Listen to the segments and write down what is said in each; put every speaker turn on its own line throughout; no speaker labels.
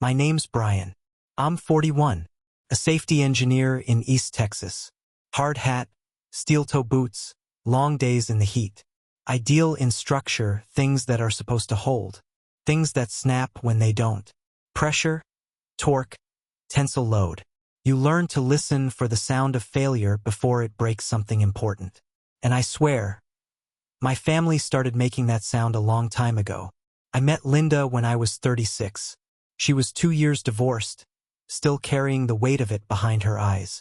My name's Brian. I'm 41, a safety engineer in East Texas. Hard hat, steel-toe boots, long days in the heat. I deal in structure, things that are supposed to hold, things that snap when they don't. Pressure, torque, tensile load. You learn to listen for the sound of failure before it breaks something important. And I swear, my family started making that sound a long time ago. I met Linda when I was 36. She was 2 years divorced, still carrying the weight of it behind her eyes.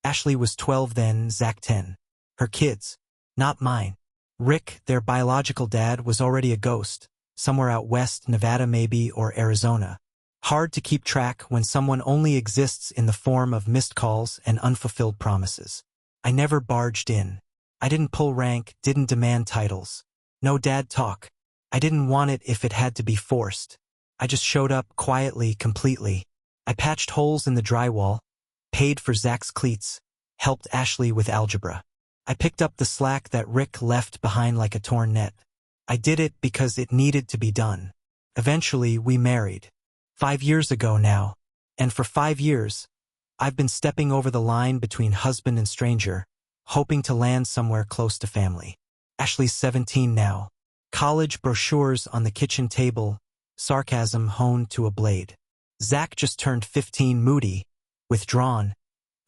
Ashley was 12 then, Zach 10. Her kids, not mine. Rick, their biological dad, was already a ghost, somewhere out west, Nevada maybe, or Arizona. Hard to keep track when someone only exists in the form of missed calls and unfulfilled promises. I never barged in. I didn't pull rank, didn't demand titles. No dad talk. I didn't want it if it had to be forced. I just showed up quietly, completely. I patched holes in the drywall, paid for Zach's cleats, helped Ashley with algebra. I picked up the slack that Rick left behind like a torn net. I did it because it needed to be done. Eventually, we married. 5 years ago now. And for 5 years, I've been stepping over the line between husband and stranger, hoping to land somewhere close to family. Ashley's 17 now. College brochures on the kitchen table, sarcasm honed to a blade. Zach just turned 15, moody, withdrawn,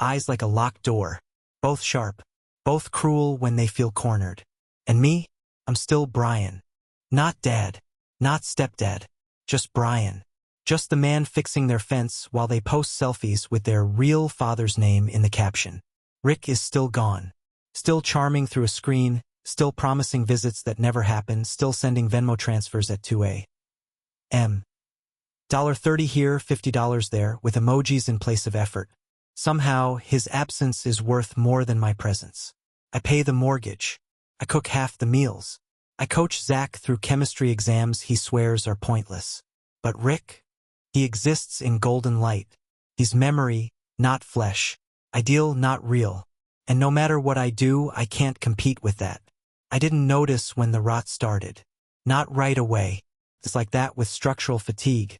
eyes like a locked door, both sharp, both cruel when they feel cornered. And me? I'm still Brian. Not dad, not stepdad, just Brian. Just the man fixing their fence while they post selfies with their real father's name in the caption. Rick is still gone. Still charming through a screen, still promising visits that never happen, still sending Venmo transfers at 2 a.m. $30 here, $50 there, with emojis in place of effort. Somehow, his absence is worth more than my presence. I pay the mortgage. I cook half the meals. I coach Zach through chemistry exams he swears are pointless. But Rick? He exists in golden light. He's memory, not flesh. Ideal, not real. And no matter what I do, I can't compete with that. I didn't notice when the rot started. Not right away. It's like that with structural fatigue.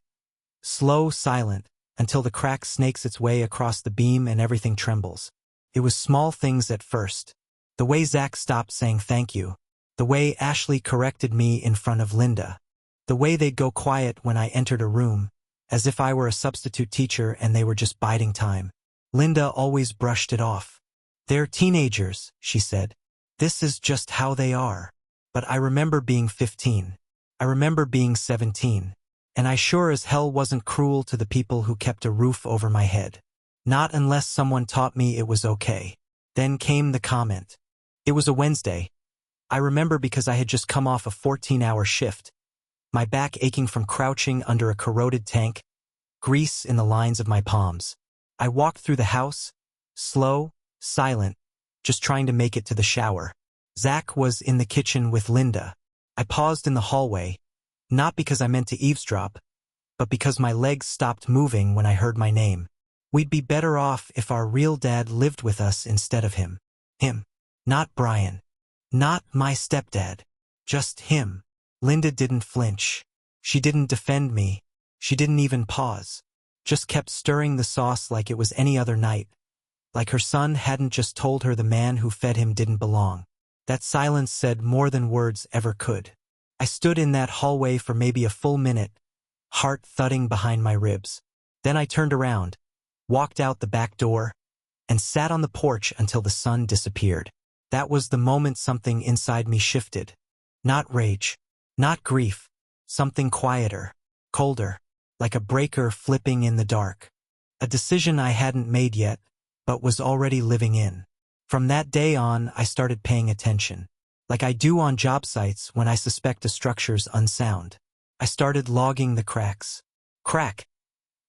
Slow, silent, until the crack snakes its way across the beam and everything trembles. It was small things at first. The way Zach stopped saying thank you. The way Ashley corrected me in front of Linda. The way they'd go quiet when I entered a room, as if I were a substitute teacher and they were just biding time. Linda always brushed it off. They're teenagers, she said. This is just how they are. But I remember being 15. I remember being 17. And I sure as hell wasn't cruel to the people who kept a roof over my head. Not unless someone taught me it was okay. Then came the comment. It was a Wednesday. I remember because I had just come off a 14-hour shift. My back aching from crouching under a corroded tank, grease in the lines of my palms. I walked through the house, slow, silent, just trying to make it to the shower. Zach was in the kitchen with Linda. I paused in the hallway, not because I meant to eavesdrop, but because my legs stopped moving when I heard my name. We'd be better off if our real dad lived with us instead of him. Him. Not Brian. Not my stepdad. Just him. Linda didn't flinch. She didn't defend me. She didn't even pause. Just kept stirring the sauce like it was any other night. Like her son hadn't just told her the man who fed him didn't belong. That silence said more than words ever could. I stood in that hallway for maybe a full minute, heart thudding behind my ribs. Then I turned around, walked out the back door, and sat on the porch until the sun disappeared. That was the moment something inside me shifted. Not rage, not grief, something quieter, colder, like a breaker flipping in the dark. A decision I hadn't made yet, but was already living in. From that day on, I started paying attention. Like I do on job sites when I suspect a structure's unsound. I started logging the cracks. Crack.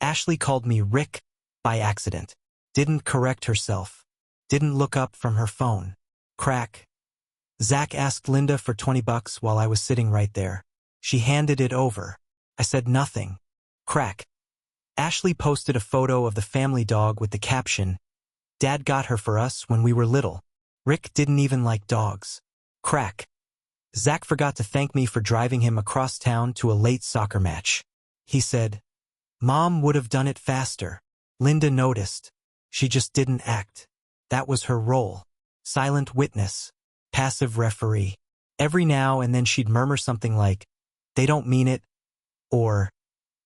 Ashley called me Rick by accident. Didn't correct herself. Didn't look up from her phone. Crack. Zach asked Linda for $20 while I was sitting right there. She handed it over. I said nothing. Crack. Ashley posted a photo of the family dog with the caption, "Dad got her for us when we were little." Rick didn't even like dogs. Crack. Zach forgot to thank me for driving him across town to a late soccer match. He said, Mom would have done it faster. Linda noticed. She just didn't act. That was her role. Silent witness. Passive referee. Every now and then she'd murmur something like, "They don't mean it," or,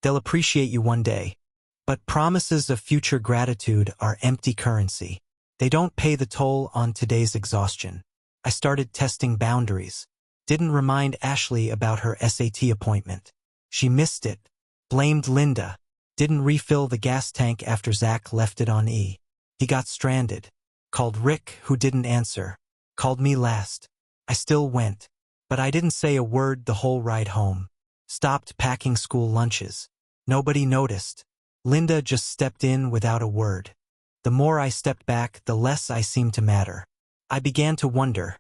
"They'll appreciate you one day." But promises of future gratitude are empty currency. They don't pay the toll on today's exhaustion. I started testing boundaries. Didn't remind Ashley about her SAT appointment. She missed it. Blamed Linda. Didn't refill the gas tank after Zach left it on E. He got stranded. Called Rick, who didn't answer. Called me last. I still went. But I didn't say a word the whole ride home. Stopped packing school lunches. Nobody noticed. Linda just stepped in without a word. The more I stepped back, the less I seemed to matter. I began to wonder.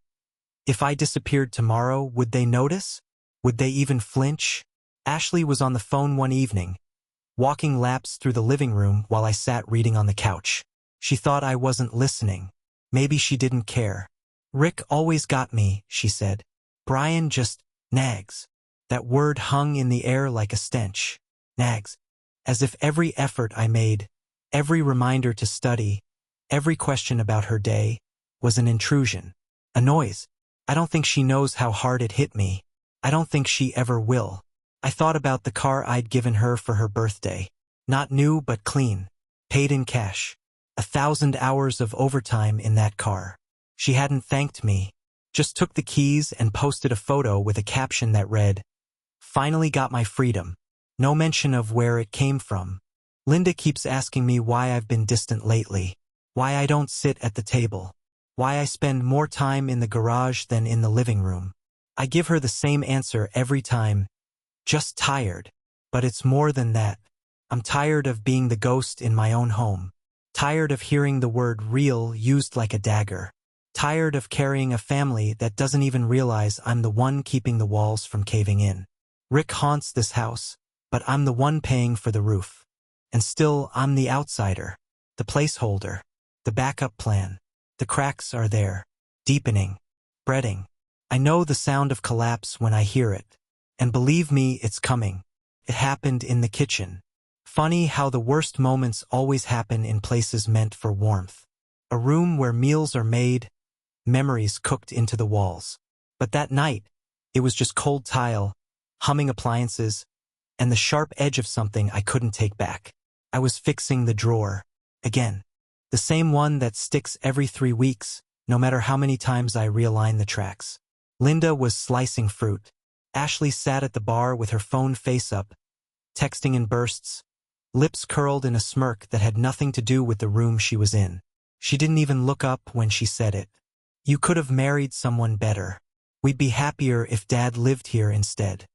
If I disappeared tomorrow, would they notice? Would they even flinch? Ashley was on the phone one evening, walking laps through the living room while I sat reading on the couch. She thought I wasn't listening. Maybe she didn't care. "Rick always got me," she said. "Brian just nags." That word hung in the air like a stench. Nags. As if every effort I made, every reminder to study, every question about her day, was an intrusion. A noise. I don't think she knows how hard it hit me. I don't think she ever will. I thought about the car I'd given her for her birthday. Not new but clean. Paid in cash. 1,000 hours of overtime in that car. She hadn't thanked me. Just took the keys and posted a photo with a caption that read, "Finally got my freedom." No mention of where it came from. Linda keeps asking me why I've been distant lately. Why I don't sit at the table. Why I spend more time in the garage than in the living room. I give her the same answer every time. Just tired. But it's more than that. I'm tired of being the ghost in my own home. Tired of hearing the word real used like a dagger. Tired of carrying a family that doesn't even realize I'm the one keeping the walls from caving in. Rick haunts this house, but I'm the one paying for the roof. And still, I'm the outsider. The placeholder. The backup plan. The cracks are there. Deepening. Spreading. I know the sound of collapse when I hear it. And believe me, it's coming. It happened in the kitchen. Funny how the worst moments always happen in places meant for warmth. A room where meals are made, memories cooked into the walls. But that night, it was just cold tile, humming appliances, and the sharp edge of something I couldn't take back. I was fixing the drawer. Again. The same one that sticks every 3 weeks, no matter how many times I realign the tracks. Linda was slicing fruit. Ashley sat at the bar with her phone face up, texting in bursts, lips curled in a smirk that had nothing to do with the room she was in. She didn't even look up when she said it. "You could have married someone better. We'd be happier if Dad lived here instead."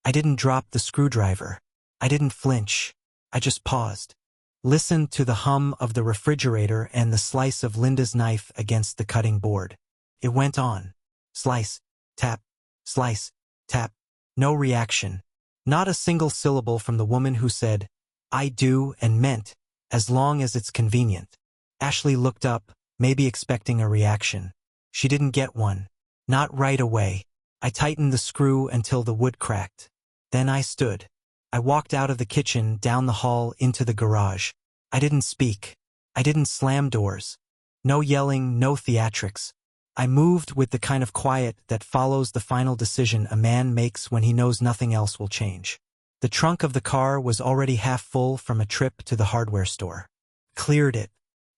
I didn't drop the screwdriver. I didn't flinch. I just paused. Listened to the hum of the refrigerator and the slice of Linda's knife against the cutting board. It went on. Slice, tap, slice, tap. No reaction. Not a single syllable from the woman who said, "I do," and meant, "as long as it's convenient." Ashley looked up, maybe expecting a reaction. She didn't get one. Not right away. I tightened the screw until the wood cracked. Then I stood. I walked out of the kitchen, down the hall, into the garage. I didn't speak. I didn't slam doors. No yelling, no theatrics. I moved with the kind of quiet that follows the final decision a man makes when he knows nothing else will change. The trunk of the car was already half full from a trip to the hardware store. Cleared it.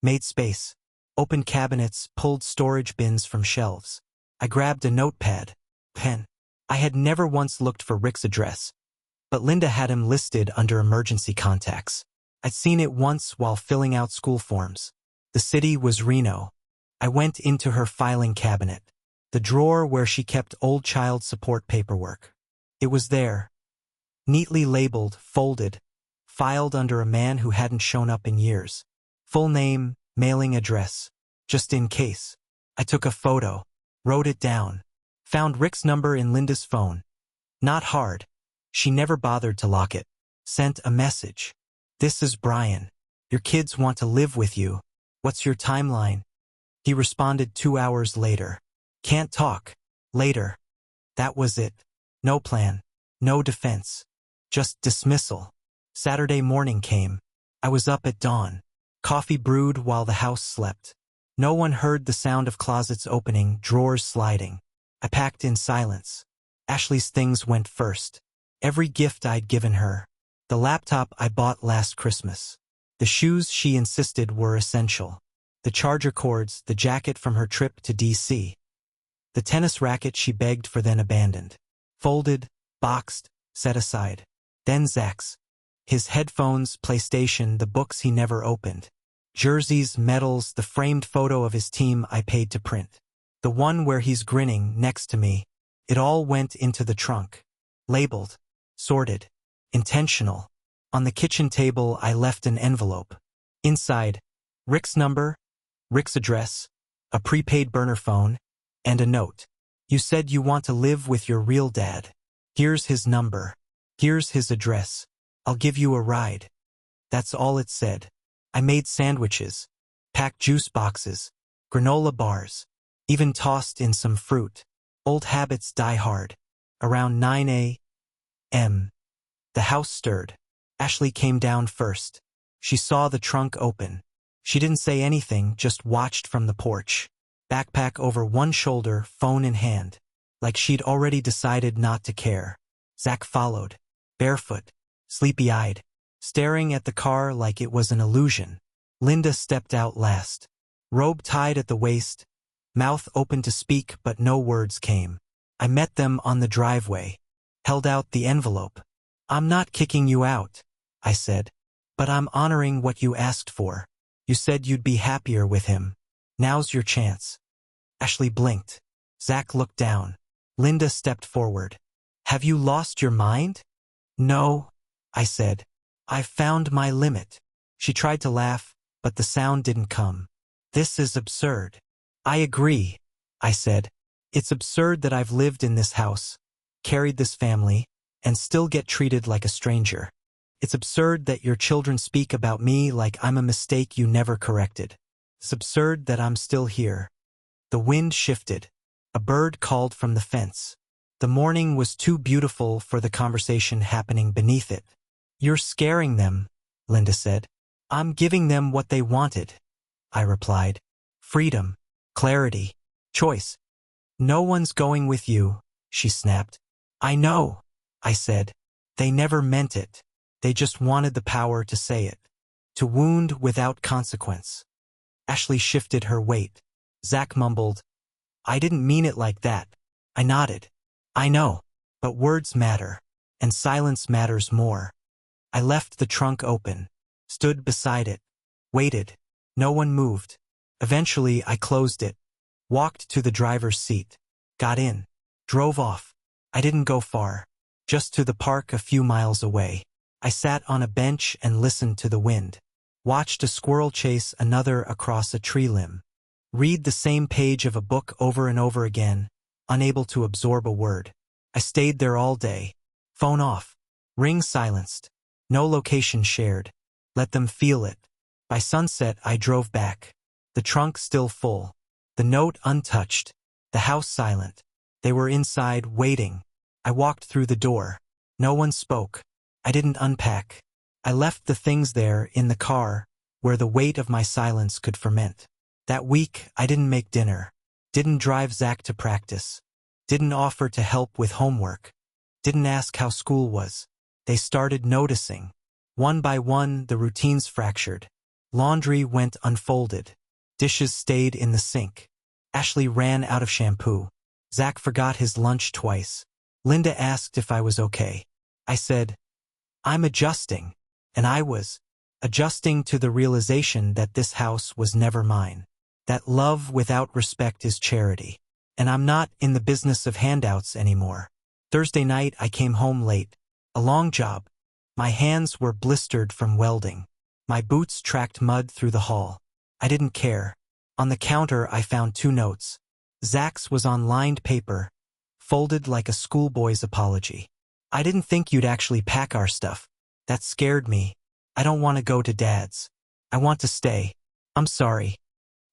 Made space. Opened cabinets, pulled storage bins from shelves. I grabbed a notepad. Pen. I had never once looked for Rick's address, but Linda had him listed under emergency contacts. I'd seen it once while filling out school forms. The city was Reno. I went into her filing cabinet, the drawer where she kept old child support paperwork. It was there, neatly labeled, folded, filed under a man who hadn't shown up in years. Full name, mailing address, just in case. I took a photo, wrote it down, found Rick's number in Linda's phone. Not hard. She never bothered to lock it. Sent a message. "This is Brian. Your kids want to live with you. What's your timeline?" He responded 2 hours later. "Can't talk. Later." That was it. No plan. No defense. Just dismissal. Saturday morning came. I was up at dawn. Coffee brewed while the house slept. No one heard the sound of closets opening, drawers sliding. I packed in silence. Ashley's things went first. Every gift I'd given her. The laptop I bought last Christmas. The shoes she insisted were essential. The charger cords, the jacket from her trip to DC. The tennis racket she begged for then abandoned. Folded, boxed, set aside. Then Zach's. His headphones, PlayStation, the books he never opened. Jerseys, medals, the framed photo of his team I paid to print. The one where he's grinning next to me. It all went into the trunk. Labeled. Sorted. Intentional. On the kitchen table I left an envelope. Inside, Rick's number, Rick's address, a prepaid burner phone, and a note. You said you want to live with your real dad. Here's his number. Here's his address. I'll give you a ride. That's all it said. I made sandwiches, packed juice boxes, granola bars, even tossed in some fruit. Old habits die hard. Around 9 a.m. The house stirred. Ashley came down first. She saw the trunk open. She didn't say anything, just watched from the porch. Backpack over one shoulder, phone in hand. Like she'd already decided not to care. Zach followed. Barefoot. Sleepy-eyed. Staring at the car like it was an illusion. Linda stepped out last. Robe tied at the waist. Mouth open to speak but no words came. I met them on the driveway. Held out the envelope. I'm not kicking you out, I said. But I'm honoring what you asked for. You said you'd be happier with him. Now's your chance. Ashley blinked. Zach looked down. Linda stepped forward. Have you lost your mind? No, I said. I've found my limit. She tried to laugh, but the sound didn't come. This is absurd. I agree, I said. It's absurd that I've lived in this house, carried this family, and still get treated like a stranger. It's absurd that your children speak about me like I'm a mistake you never corrected. It's absurd that I'm still here. The wind shifted. A bird called from the fence. The morning was too beautiful for the conversation happening beneath it. You're scaring them, Linda said. I'm giving them what they wanted, I replied. Freedom, clarity, choice. No one's going with you, she snapped. I know, I said. They never meant it. They just wanted the power to say it. To wound without consequence. Ashley shifted her weight. Zach mumbled, I didn't mean it like that. I nodded. I know, but words matter, and silence matters more. I left the trunk open, stood beside it, waited. No one moved. Eventually, I closed it, walked to the driver's seat, got in, drove off. I didn't go far, just to the park a few miles away. I sat on a bench and listened to the wind, watched a squirrel chase another across a tree limb, read the same page of a book over and over again, unable to absorb a word. I stayed there all day. Phone off. Ring silenced. No location shared. Let them feel it. By sunset, I drove back. The trunk still full. The note untouched. The house silent. They were inside, waiting. I walked through the door. No one spoke. I didn't unpack. I left the things there in the car, where the weight of my silence could ferment. That week, I didn't make dinner. Didn't drive Zach to practice. Didn't offer to help with homework. Didn't ask how school was. They started noticing. One by one, the routines fractured. Laundry went unfolded. Dishes stayed in the sink. Ashley ran out of shampoo. Zach forgot his lunch twice. Linda asked if I was okay. I said, I'm adjusting. And I was adjusting to the realization that this house was never mine. That love without respect is charity. And I'm not in the business of handouts anymore. Thursday night I came home late. A long job. My hands were blistered from welding. My boots tracked mud through the hall. I didn't care. On the counter I found 2 notes. Zach's was on lined paper, folded like a schoolboy's apology. I didn't think you'd actually pack our stuff. That scared me. I don't want to go to Dad's. I want to stay. I'm sorry.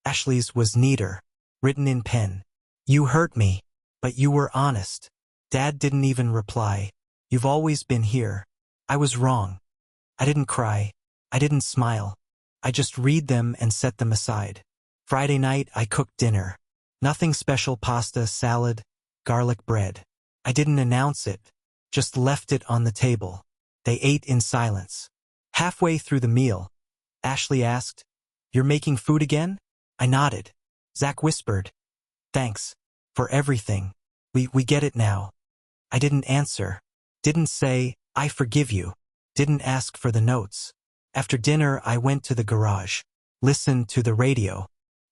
Ashley's was neater, written in pen. You hurt me, but you were honest. Dad didn't even reply. You've always been here. I was wrong. I didn't cry. I didn't smile. I just read them and set them aside. Friday night, I cooked dinner. Nothing special: pasta, salad, garlic bread. I didn't announce it, just left it on the table. They ate in silence. Halfway through the meal, Ashley asked, "You're making food again?" I nodded. Zach whispered, "Thanks for everything. We get it now." I didn't answer. Didn't say, "I forgive you." Didn't ask for the notes. After dinner, I went to the garage, listened to the radio,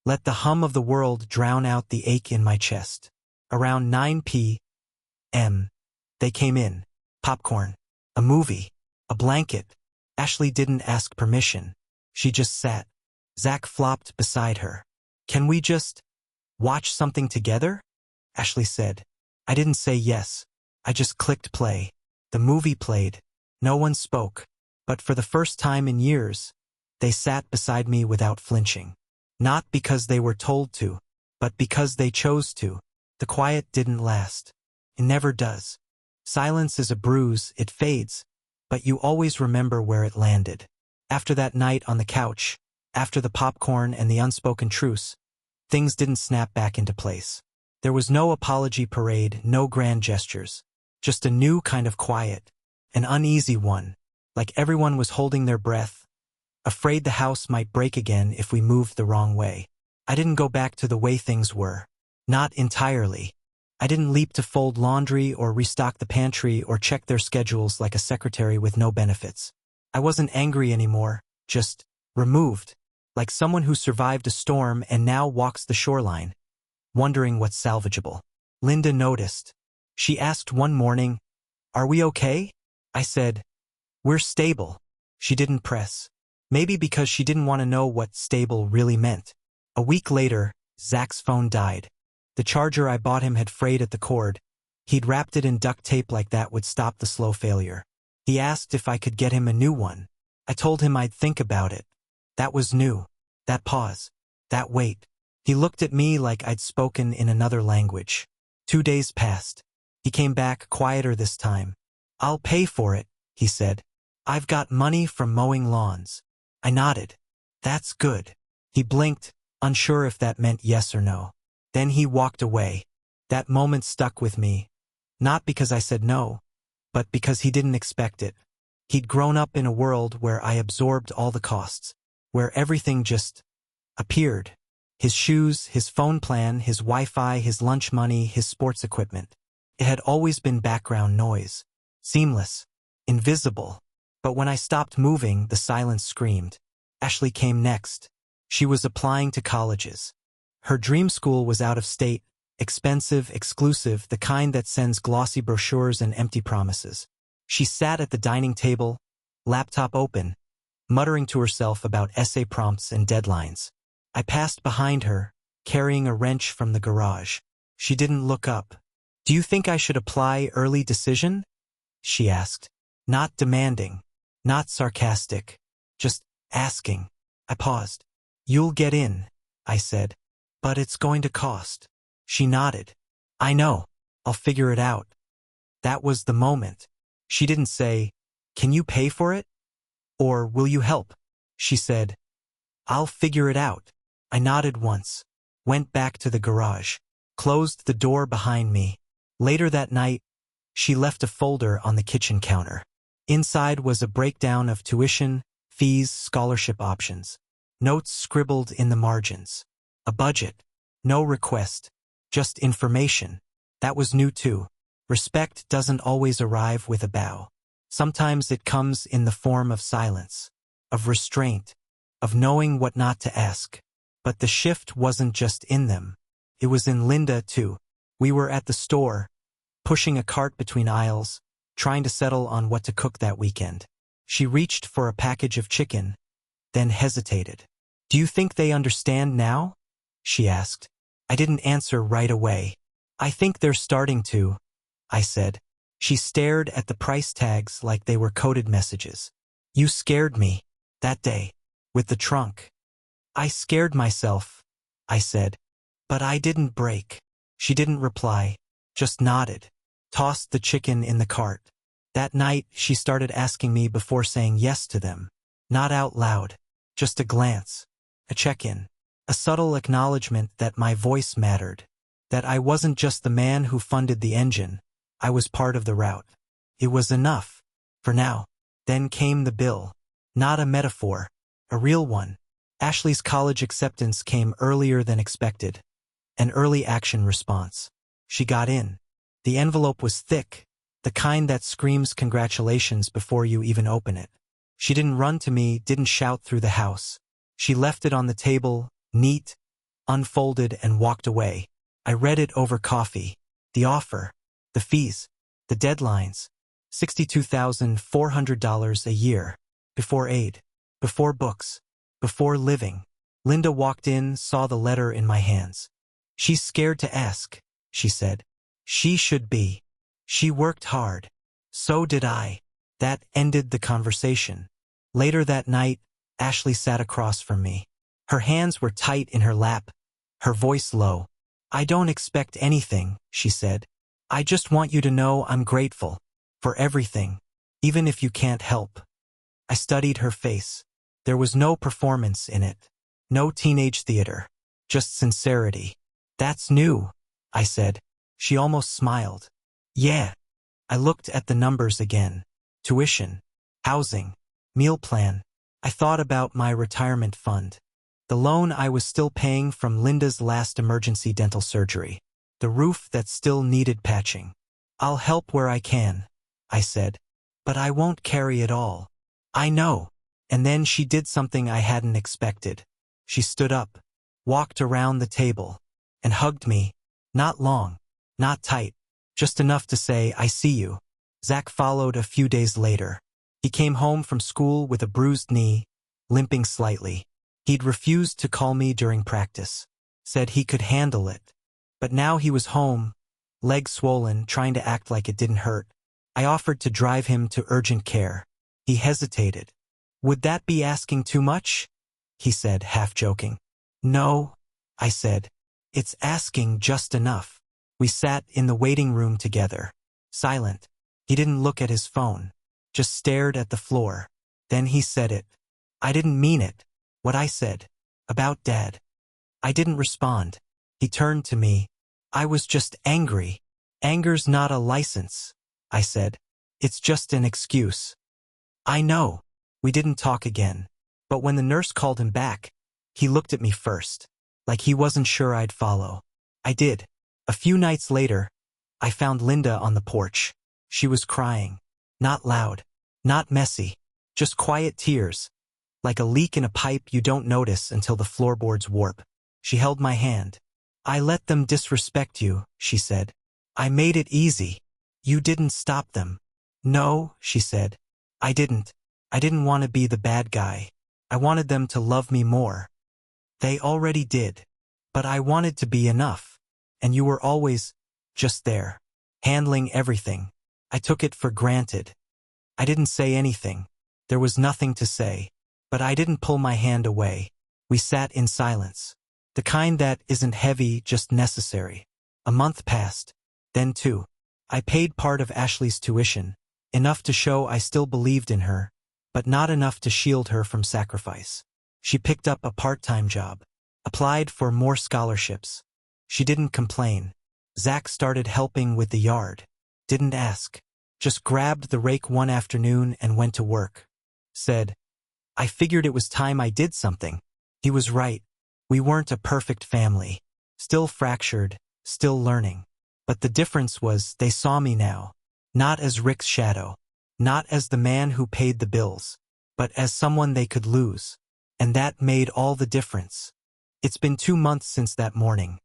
let the hum of the world drown out the ache in my chest. Around 9 p.m., they came in. Popcorn, a movie, a blanket. Ashley didn't ask permission. She just sat. Zach flopped beside her. "Can we just watch something together?" Ashley said. I didn't say yes. I just clicked play. The movie played. No one spoke. But for the first time in years, they sat beside me without flinching. Not because they were told to, but because they chose to. The quiet didn't last. It never does. Silence is a bruise, it fades, but you always remember where it landed. After that night on the couch, after the popcorn and the unspoken truce, things didn't snap back into place. There was no apology parade, no grand gestures. Just a new kind of quiet, an uneasy one, like everyone was holding their breath, afraid the house might break again if we moved the wrong way. I didn't go back to the way things were. Not entirely. I didn't leap to fold laundry or restock the pantry or check their schedules like a secretary with no benefits. I wasn't angry anymore, just removed, like someone who survived a storm and now walks the shoreline, wondering what's salvageable. Linda noticed. She asked one morning, "Are we okay?" I said, "We're stable." She didn't press. Maybe because she didn't want to know what stable really meant. A week later, Zach's phone died. The charger I bought him had frayed at the cord. He'd wrapped it in duct tape like that would stop the slow failure. He asked if I could get him a new one. I told him I'd think about it. That was new. That pause. That wait. He looked at me like I'd spoken in another language. 2 days passed. He came back quieter this time. "I'll pay for it," he said. "I've got money from mowing lawns." I nodded. "That's good." He blinked, unsure if that meant yes or no. Then he walked away. That moment stuck with me. Not because I said no, but because he didn't expect it. He'd grown up in a world where I absorbed all the costs, where everything just appeared. His shoes, his phone plan, his Wi-Fi, his lunch money, his sports equipment. It had always been background noise. Seamless. Invisible. But when I stopped moving, the silence screamed. Ashley came next. She was applying to colleges. Her dream school was out of state, expensive, exclusive, the kind that sends glossy brochures and empty promises. She sat at the dining table, laptop open, muttering to herself about essay prompts and deadlines. I passed behind her, carrying a wrench from the garage. She didn't look up. "Do you think I should apply early decision?" she asked. Not demanding, not sarcastic, just asking. I paused. "You'll get in," I said. "But it's going to cost." She nodded. "I know. I'll figure it out." That was the moment. She didn't say, "Can you pay for it?" Or "Will you help?" She said, "I'll figure it out." I nodded once, went back to the garage, closed the door behind me. Later that night, she left a folder on the kitchen counter. Inside was a breakdown of tuition, fees, scholarship options. Notes scribbled in the margins. A budget. No request. Just information. That was new too. Respect doesn't always arrive with a bow. Sometimes it comes in the form of silence, of restraint, of knowing what not to ask. But the shift wasn't just in them. It was in Linda too. We were at the store, pushing a cart between aisles, trying to settle on what to cook that weekend. She reached for a package of chicken, then hesitated. "Do you think they understand now?" she asked. I didn't answer right away. "I think they're starting to," I said. She stared at the price tags like they were coded messages. "You scared me that day, with the trunk." "I scared myself," I said. "But I didn't break." She didn't reply, just nodded, tossed the chicken in the cart. That night, she started asking me before saying yes to them. Not out loud. Just a glance. A check-in. A subtle acknowledgement that my voice mattered. That I wasn't just the man who funded the engine. I was part of the route. It was enough. For now. Then came the bill. Not a metaphor. A real one. Ashley's college acceptance came earlier than expected. An early action response. She got in. The envelope was thick. The kind that screams congratulations before you even open it. She didn't run to me, didn't shout through the house. She left it on the table, neat, unfolded, and walked away. I read it over coffee. The offer. The fees. The deadlines. $62,400 a year. Before aid. Before books. Before living. Linda walked in, saw the letter in my hands. She's scared to ask, she said. She should be. She worked hard. So did I. That ended the conversation. Later that night, Ashley sat across from me. Her hands were tight in her lap, her voice low. I don't expect anything, she said. I just want you to know I'm grateful. For everything. Even if you can't help. I studied her face. There was no performance in it. No teenage theater. Just sincerity. That's new, I said. She almost smiled. Yeah. I looked at the numbers again. Tuition. Housing. Meal plan. I thought about my retirement fund. The loan I was still paying from Linda's last emergency dental surgery. The roof that still needed patching. I'll help where I can, I said. But I won't carry it all. I know. And then she did something I hadn't expected. She stood up, walked around the table, and hugged me. Not long, not tight, just enough to say, I see you. Zach followed a few days later. He came home from school with a bruised knee, limping slightly. He'd refused to call me during practice. Said he could handle it. But now he was home, leg swollen, trying to act like it didn't hurt. I offered to drive him to urgent care. He hesitated. Would that be asking too much? He said, half joking. No, I said. It's asking just enough. We sat in the waiting room together, silent. He didn't look at his phone, just stared at the floor. Then he said it. I didn't mean it. What I said. About Dad. I didn't respond. He turned to me. I was just angry. Anger's not a license, I said. It's just an excuse. I know. We didn't talk again. But when the nurse called him back, he looked at me first, like he wasn't sure I'd follow. I did. A few nights later, I found Linda on the porch. She was crying. Not loud. Not messy. Just quiet tears. Like a leak in a pipe you don't notice until the floorboards warp. She held my hand. I let them disrespect you, she said. I made it easy. You didn't stop them. No, she said. I didn't. I didn't want to be the bad guy. I wanted them to love me more. They already did. But I wanted to be enough. And you were always just there, handling everything. I took it for granted. I didn't say anything. There was nothing to say. But I didn't pull my hand away. We sat in silence. The kind that isn't heavy, just necessary. A month passed. Then 2. I paid part of Ashley's tuition, enough to show I still believed in her, but not enough to shield her from sacrifice. She picked up a part-time job, applied for more scholarships. She didn't complain. Zach started helping with the yard. Didn't ask. Just grabbed the rake one afternoon and went to work. Said, I figured it was time I did something. He was right. We weren't a perfect family. Still fractured, still learning. But the difference was they saw me now. Not as Rick's shadow. Not as the man who paid the bills. But as someone they could lose. And that made all the difference. It's been 2 months since that morning.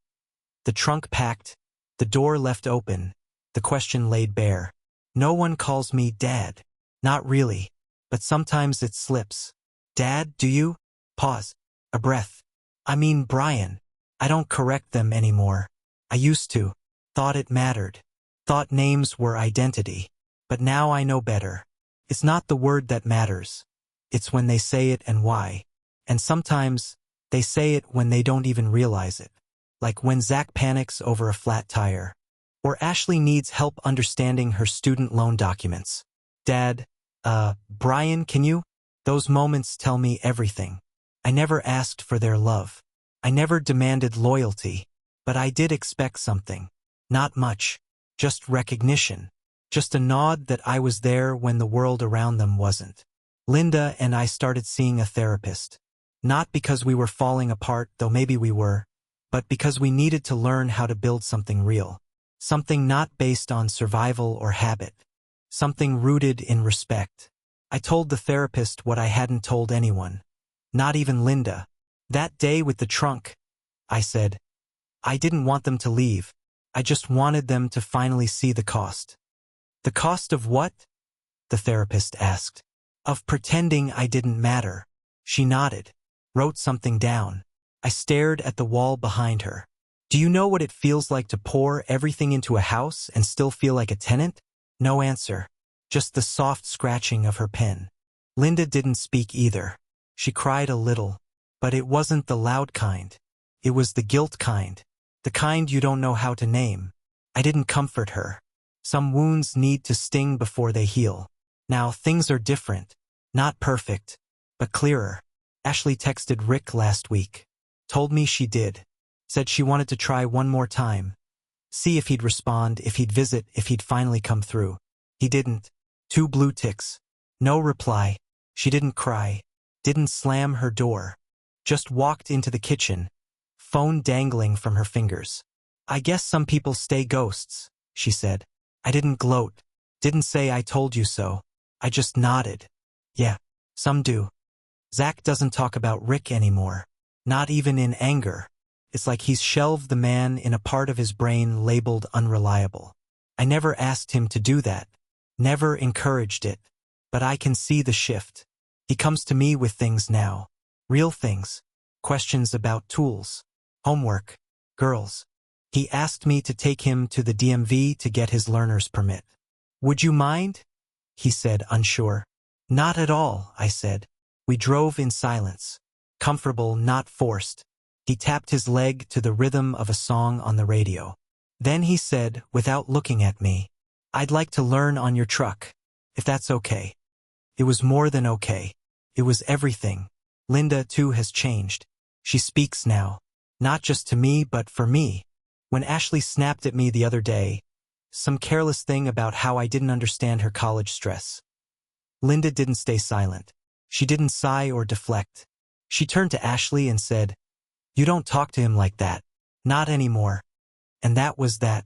The trunk packed, the door left open, the question laid bare. No one calls me Dad. Not really. But sometimes it slips. Dad, do you? Pause. A breath. I mean Brian. I don't correct them anymore. I used to. Thought it mattered. Thought names were identity. But now I know better. It's not the word that matters. It's when they say it and why. And sometimes, they say it when they don't even realize it. Like when Zach panics over a flat tire. Or Ashley needs help understanding her student loan documents. Dad, Brian, can you? Those moments tell me everything. I never asked for their love. I never demanded loyalty, but I did expect something. Not much. Just recognition. Just a nod that I was there when the world around them wasn't. Linda and I started seeing a therapist. Not because we were falling apart, though maybe we were, but because we needed to learn how to build something real. Something not based on survival or habit. Something rooted in respect. I told the therapist what I hadn't told anyone. Not even Linda. That day with the trunk, I said, I didn't want them to leave. I just wanted them to finally see the cost. The cost of what? The therapist asked. Of pretending I didn't matter. She nodded, wrote something down. I stared at the wall behind her. Do you know what it feels like to pour everything into a house and still feel like a tenant? No answer. Just the soft scratching of her pen. Linda didn't speak either. She cried a little, but it wasn't the loud kind. It was the guilt kind. The kind you don't know how to name. I didn't comfort her. Some wounds need to sting before they heal. Now things are different. Not perfect, but clearer. Ashley texted Rick last week. Told me she did. Said she wanted to try one more time. See if he'd respond, if he'd visit, if he'd finally come through. He didn't. 2 blue ticks. No reply. She didn't cry. Didn't slam her door. Just walked into the kitchen. Phone dangling from her fingers. I guess some people stay ghosts, she said. I didn't gloat. Didn't say I told you so. I just nodded. Yeah, some do. Zach doesn't talk about Rick anymore. Not even in anger. It's like he's shelved the man in a part of his brain labeled unreliable. I never asked him to do that. Never encouraged it. But I can see the shift. He comes to me with things now. Real things. Questions about tools. Homework. Girls. He asked me to take him to the DMV to get his learner's permit. Would you mind? He said, unsure. Not at all, I said. We drove in silence. Comfortable, not forced. He tapped his leg to the rhythm of a song on the radio. Then he said, without looking at me, I'd like to learn on your truck, if that's okay. It was more than okay. It was everything. Linda, too, has changed. She speaks now. Not just to me, but for me. When Ashley snapped at me the other day, some careless thing about how I didn't understand her college stress. Linda didn't stay silent. She didn't sigh or deflect. She turned to Ashley and said, You don't talk to him like that. Not anymore. And that was that.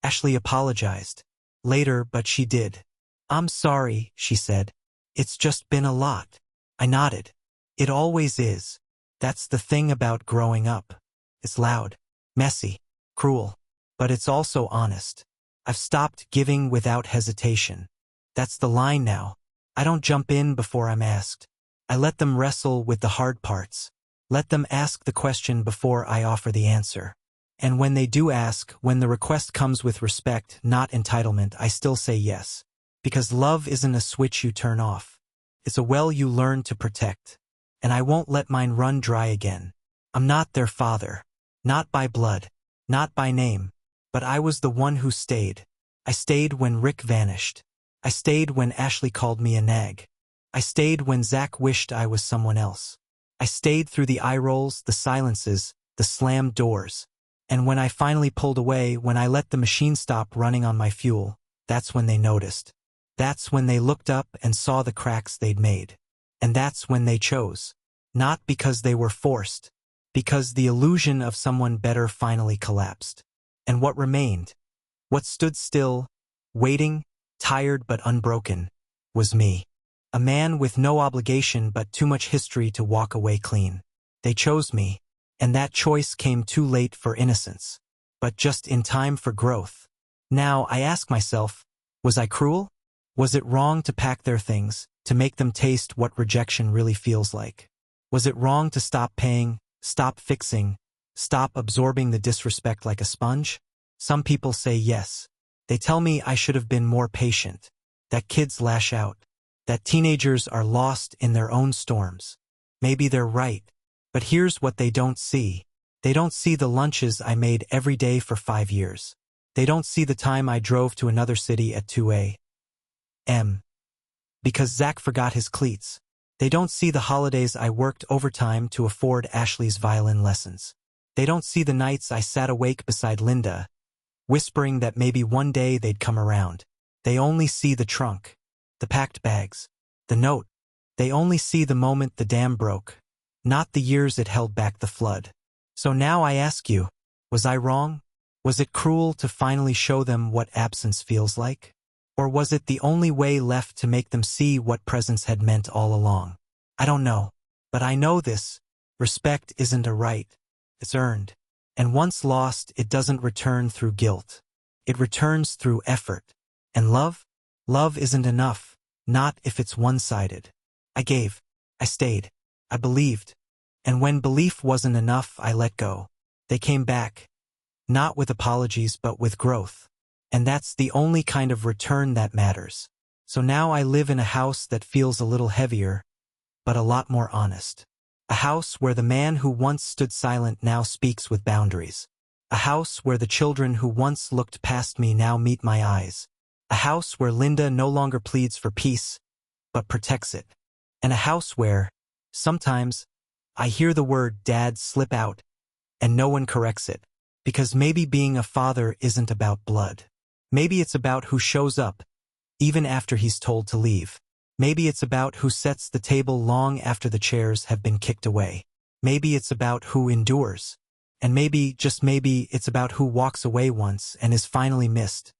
Ashley apologized. Later, but she did. I'm sorry, she said. It's just been a lot. I nodded. It always is. That's the thing about growing up. It's loud, messy, cruel, but it's also honest. I've stopped giving without hesitation. That's the line now. I don't jump in before I'm asked. I let them wrestle with the hard parts. Let them ask the question before I offer the answer. And when they do ask, when the request comes with respect, not entitlement, I still say yes. Because love isn't a switch you turn off. It's a well you learn to protect. And I won't let mine run dry again. I'm not their father. Not by blood. Not by name. But I was the one who stayed. I stayed when Rick vanished. I stayed when Ashley called me a nag. I stayed when Zach wished I was someone else. I stayed through the eye rolls, the silences, the slammed doors. And when I finally pulled away, when I let the machine stop running on my fuel, that's when they noticed. That's when they looked up and saw the cracks they'd made. And that's when they chose. Not because they were forced. Because the illusion of someone better finally collapsed. And what remained? What stood still, waiting, tired but unbroken, was me. A man with no obligation but too much history to walk away clean. They chose me. And that choice came too late for innocence. But just in time for growth. Now I ask myself, was I cruel? Was it wrong to pack their things, to make them taste what rejection really feels like? Was it wrong to stop paying, stop fixing, stop absorbing the disrespect like a sponge? Some people say yes. They tell me I should have been more patient, that kids lash out, that teenagers are lost in their own storms. Maybe they're right, but here's what they don't see. They don't see the lunches I made every day for 5 years. They don't see the time I drove to another city at 2 a.m. Because Zach forgot his cleats. They don't see the holidays I worked overtime to afford Ashley's violin lessons. They don't see the nights I sat awake beside Linda, whispering that maybe one day they'd come around. They only see the trunk, the packed bags, the note. They only see the moment the dam broke, not the years it held back the flood. So now I ask you, was I wrong? Was it cruel to finally show them what absence feels like? Or was it the only way left to make them see what presence had meant all along? I don't know. But I know this. Respect isn't a right. It's earned. And once lost, it doesn't return through guilt. It returns through effort. And love? Love isn't enough. Not if it's one-sided. I gave. I stayed. I believed. And when belief wasn't enough, I let go. They came back. Not with apologies, but with growth. And that's the only kind of return that matters. So now I live in a house that feels a little heavier, but a lot more honest. A house where the man who once stood silent now speaks with boundaries. A house where the children who once looked past me now meet my eyes. A house where Linda no longer pleads for peace, but protects it. And a house where, sometimes, I hear the word dad slip out, and no one corrects it. Because maybe being a father isn't about blood. Maybe it's about who shows up, even after he's told to leave. Maybe it's about who sets the table long after the chairs have been kicked away. Maybe it's about who endures. And maybe, just maybe, it's about who walks away once and is finally missed.